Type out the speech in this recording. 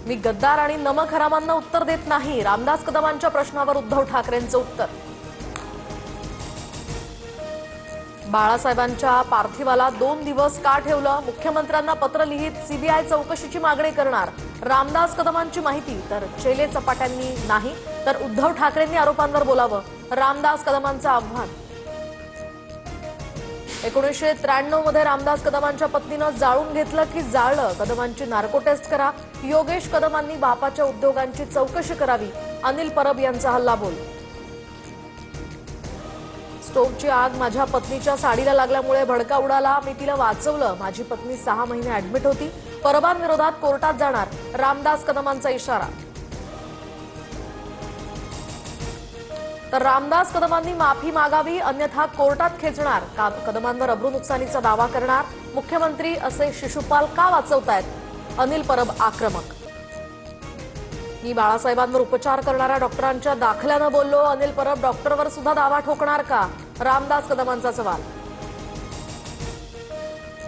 मी गद्दार आणि नमक हरामांना उत्तर देत नाही, रामदास कदमांच्या प्रश्नावर उद्धव ठाकरेंचं उत्तर. बाळासाहेबांच्या पार्थिवाला 2 दिवस का ठेवलं? मुख्यमंत्र्यांना पत्र लिहित सीबीआय चौकशीची मागणी करणार. रामदास कदमांची माहिती तर चेले चपाट्यांनी नाही, तर उद्धव ठाकरेंनी आरोपांवर बोलावं, रामदास कदमांचं आव्हान. 1993 मध्ये रामदास कदमांच्या पत्नीनं जाळून घेतलं की जाळलं? कदमांची नार्को टेस्ट करा. योगेश कदमांनी बापाच्या उद्योगांची चौकशी करावी. अनिल परब यांचा हल्लाबोल. स्टोव्हची आग माझ्या पत्नीच्या साडीला लागल्यामुळे भडका उडाला. मी तिला वाचवलं. माझी पत्नी 6 महिने ऍडमिट होती. परबांविरोधात कोर्टात जाणार. रामदास कदमांचा इशारा. तर रामदास कदमांनी माफी मागावी, अन्यथा कोर्टात खेचणार. कदमांवर अब्रू नुकसानीचा दावा करणार. मुख्यमंत्री असे शिशुपाल का वाचवतायत? अनिल परब आक्रमक. मी बाळासाहेबांवर उपचार करणाऱ्या डॉक्टरांच्या दाखल्यानं बोललो. अनिल परब डॉक्टरवर सुद्धा दावा ठोकणार का? रामदास कदमांचा सवाल.